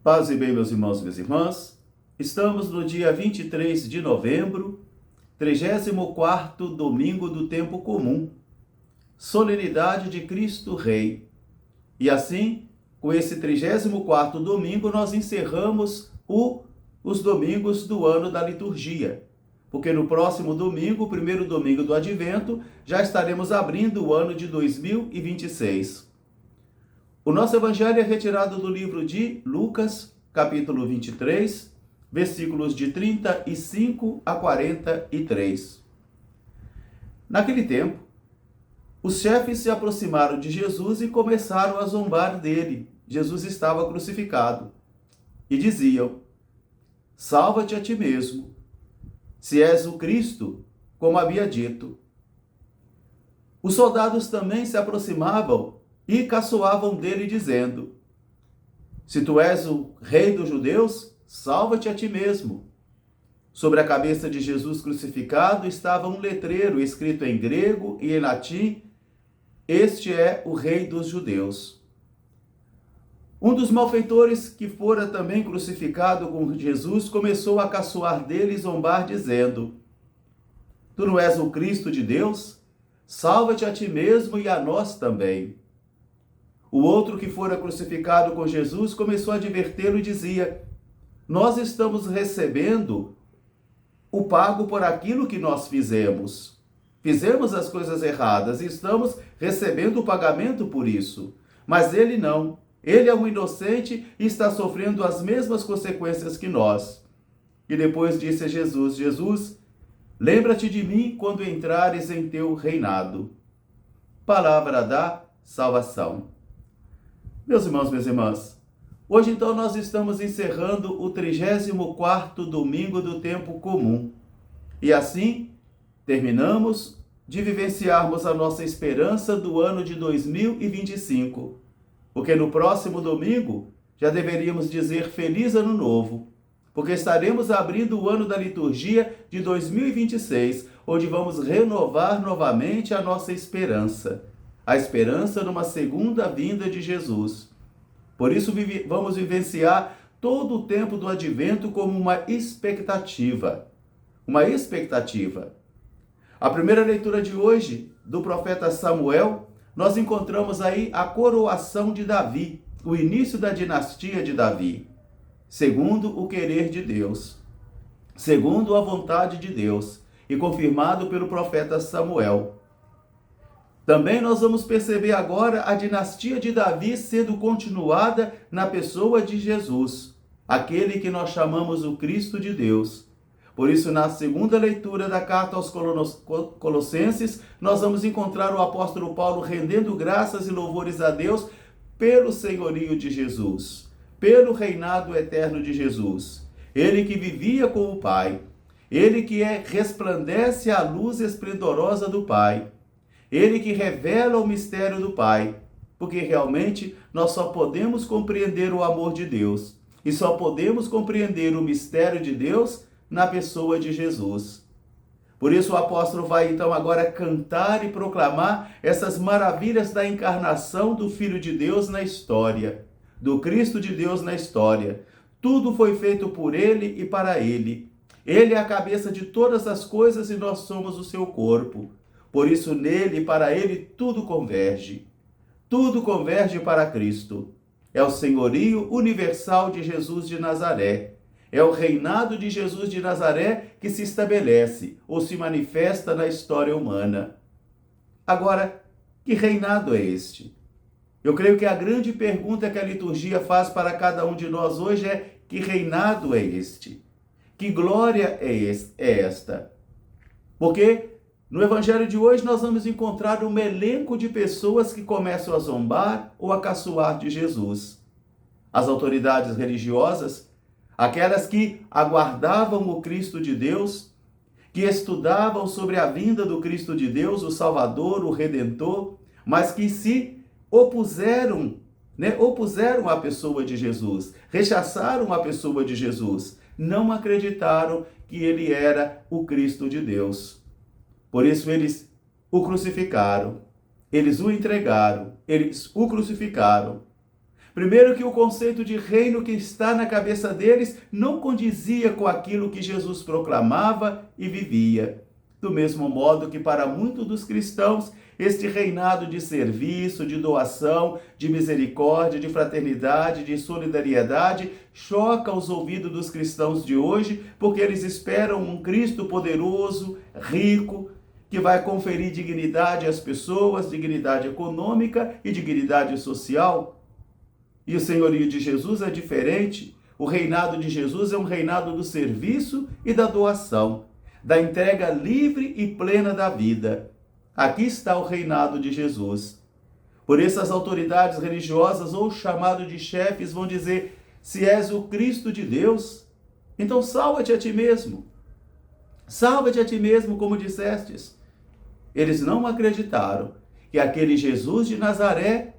Paz e bem, meus irmãos e minhas irmãs. Estamos no dia 23 de novembro, 34º domingo do tempo comum, solenidade de Cristo Rei. E assim, com esse 34º domingo, nós encerramos os domingos do ano da liturgia. Porque no próximo domingo, o primeiro domingo do Advento, já estaremos abrindo o ano de 2026. O nosso evangelho é retirado do livro de Lucas, capítulo 23, versículos de 35 a 43. Naquele tempo, os chefes se aproximaram de Jesus e começaram a zombar dele. Jesus estava crucificado. E diziam: salva-te a ti mesmo, se és o Cristo, como havia dito. Os soldados também se aproximavam e caçoavam dele, dizendo: se tu és o rei dos judeus, salva-te a ti mesmo. Sobre a cabeça de Jesus crucificado estava um letreiro escrito em grego e em latim: este é o rei dos judeus. Um dos malfeitores que fora também crucificado com Jesus começou a caçoar dele e zombar, dizendo: tu não és o Cristo de Deus? Salva-te a ti mesmo e a nós também. O outro que fora crucificado com Jesus começou a advertê-lo e dizia: nós estamos recebendo o pago por aquilo que nós fizemos. Fizemos as coisas erradas e estamos recebendo o pagamento por isso. Mas ele não. Ele é um inocente e está sofrendo as mesmas consequências que nós. E depois disse a Jesus: Jesus, lembra-te de mim quando entrares em teu reinado. Palavra da salvação. Meus irmãos, minhas irmãs, hoje então nós estamos encerrando o 34º domingo do tempo comum. E assim, terminamos de vivenciarmos a nossa esperança do ano de 2025. Porque no próximo domingo já deveríamos dizer Feliz Ano Novo. Porque estaremos abrindo o ano da liturgia de 2026, onde vamos renovar novamente a nossa esperança. A esperança numa segunda vinda de Jesus. Por isso vamos vivenciar todo o tempo do Advento como uma expectativa. Uma expectativa. A primeira leitura de hoje, do profeta Samuel, nós encontramos aí a coroação de Davi, o início da dinastia de Davi, segundo o querer de Deus, segundo a vontade de Deus, e confirmado pelo profeta Samuel. Também nós vamos perceber agora a dinastia de Davi sendo continuada na pessoa de Jesus, aquele que nós chamamos o Cristo de Deus. Por isso, na segunda leitura da carta aos Colossenses, nós vamos encontrar o apóstolo Paulo rendendo graças e louvores a Deus pelo senhorio de Jesus, pelo reinado eterno de Jesus. Ele que vivia com o Pai, ele que resplandece a luz esplendorosa do Pai. Ele que revela o mistério do Pai, porque realmente nós só podemos compreender o amor de Deus e só podemos compreender o mistério de Deus na pessoa de Jesus. Por isso o apóstolo vai então agora cantar e proclamar essas maravilhas da encarnação do Filho de Deus na história, do Cristo de Deus na história. Tudo foi feito por ele e para ele. Ele é a cabeça de todas as coisas e nós somos o seu corpo. Por isso, nele e para ele, tudo converge. Tudo converge para Cristo. É o senhorio universal de Jesus de Nazaré. É o reinado de Jesus de Nazaré que se estabelece ou se manifesta na história humana. Agora, que reinado é este? Eu creio que a grande pergunta que a liturgia faz para cada um de nós hoje é: que reinado é este? Que glória é esta? Porque no evangelho de hoje nós vamos encontrar um elenco de pessoas que começam a zombar ou a caçoar de Jesus. As autoridades religiosas, aquelas que aguardavam o Cristo de Deus, que estudavam sobre a vinda do Cristo de Deus, o Salvador, o Redentor, mas que se opuseram à pessoa de Jesus, rechaçaram a pessoa de Jesus, não acreditaram que ele era o Cristo de Deus. Por isso eles o crucificaram, eles o entregaram, eles o crucificaram. Primeiro que o conceito de reino que está na cabeça deles não condizia com aquilo que Jesus proclamava e vivia. Do mesmo modo que para muitos dos cristãos, este reinado de serviço, de doação, de misericórdia, de fraternidade, de solidariedade, choca os ouvidos dos cristãos de hoje, porque eles esperam um Cristo poderoso, rico, que vai conferir dignidade às pessoas, dignidade econômica e dignidade social. E o senhorio de Jesus é diferente. O reinado de Jesus é um reinado do serviço e da doação, da entrega livre e plena da vida. Aqui está o reinado de Jesus. Por isso as autoridades religiosas ou chamado de chefes vão dizer: se és o Cristo de Deus, então salva-te a ti mesmo. Salva-te a ti mesmo, como dissestes. Eles não acreditaram que aquele Jesus de Nazaré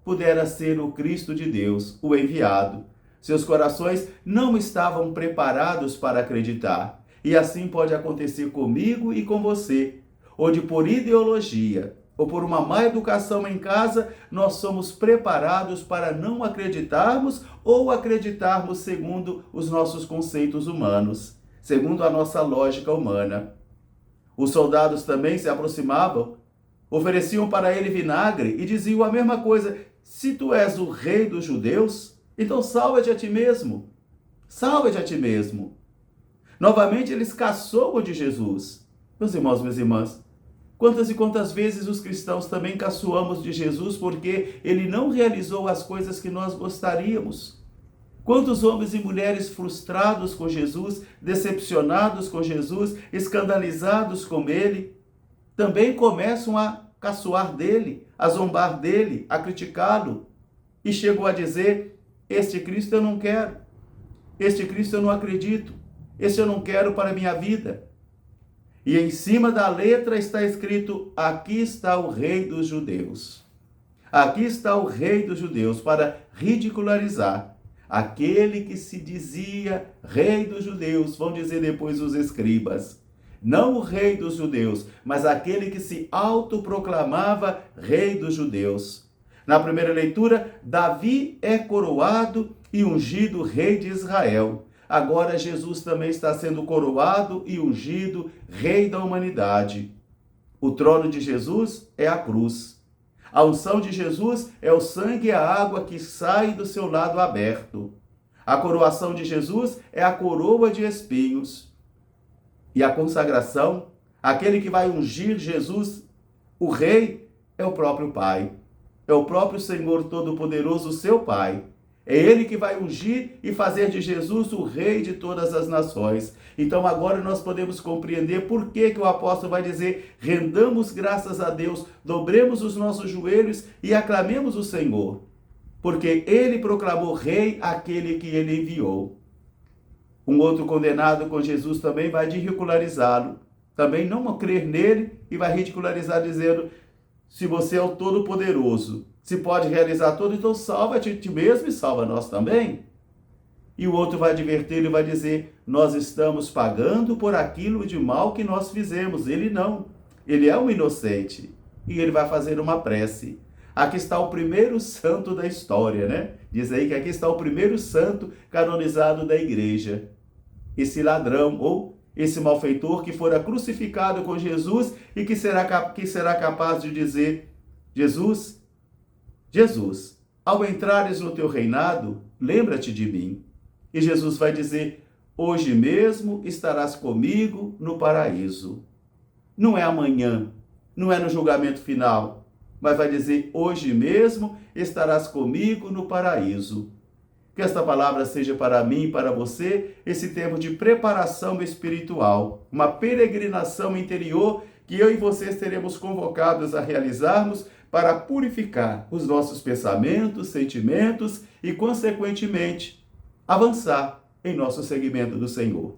pudera ser o Cristo de Deus, o enviado. Seus corações não estavam preparados para acreditar. E assim pode acontecer comigo e com você, onde por ideologia ou por uma má educação em casa, nós somos preparados para não acreditarmos ou acreditarmos segundo os nossos conceitos humanos, segundo a nossa lógica humana. Os soldados também se aproximavam, ofereciam para ele vinagre e diziam a mesma coisa: se tu és o rei dos judeus, então salva-te a ti mesmo. Salva-te a ti mesmo. Novamente eles caçoam de Jesus. Meus irmãos, minhas irmãs, quantas e quantas vezes os cristãos também caçoamos de Jesus porque ele não realizou as coisas que nós gostaríamos. Quantos homens e mulheres frustrados com Jesus, decepcionados com Jesus, escandalizados com ele, também começam a caçoar dele, a zombar dele, a criticá-lo. E chegou a dizer: este Cristo eu não quero, este Cristo eu não acredito, este eu não quero para a minha vida. E em cima da letra está escrito: aqui está o rei dos judeus. Aqui está o rei dos judeus, para ridicularizar aquele que se dizia rei dos judeus, vão dizer depois os escribas. Não o rei dos judeus, mas aquele que se autoproclamava rei dos judeus. Na primeira leitura, Davi é coroado e ungido rei de Israel. Agora Jesus também está sendo coroado e ungido rei da humanidade. O trono de Jesus é a cruz. A unção de Jesus é o sangue e a água que sai do seu lado aberto. A coroação de Jesus é a coroa de espinhos. E a consagração, aquele que vai ungir Jesus, o rei, é o próprio Pai. É o próprio Senhor Todo-Poderoso, seu Pai. É Ele que vai ungir e fazer de Jesus o Rei de todas as nações. Então agora nós podemos compreender por que o apóstolo vai dizer: rendamos graças a Deus, dobremos os nossos joelhos e aclamemos o Senhor. Porque Ele proclamou Rei aquele que Ele enviou. Um outro condenado com Jesus também vai ridicularizá-lo. Também não crer nele e vai ridicularizar dizendo: se você é o Todo-Poderoso, se pode realizar tudo, então salva-te a ti mesmo e salva nós também. E o outro vai advertir, ele vai dizer: nós estamos pagando por aquilo de mal que nós fizemos. Ele não. Ele é um inocente. E ele vai fazer uma prece. Aqui está o primeiro santo da história, né? Diz aí que aqui está o primeiro santo canonizado da igreja. Esse ladrão ou esse malfeitor que fora crucificado com Jesus e que será capaz de dizer: Jesus, ao entrares no teu reinado, lembra-te de mim. E Jesus vai dizer: hoje mesmo estarás comigo no paraíso. Não é amanhã, não é no julgamento final, mas vai dizer: hoje mesmo estarás comigo no paraíso. Que esta palavra seja para mim e para você esse tempo de preparação espiritual, uma peregrinação interior que eu e vocês teremos convocados a realizarmos para purificar os nossos pensamentos, sentimentos e, consequentemente, avançar em nosso seguimento do Senhor.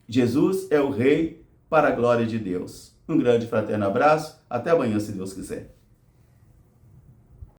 Jesus é o Rei para a glória de Deus. Um grande fraterno abraço, até amanhã, se Deus quiser.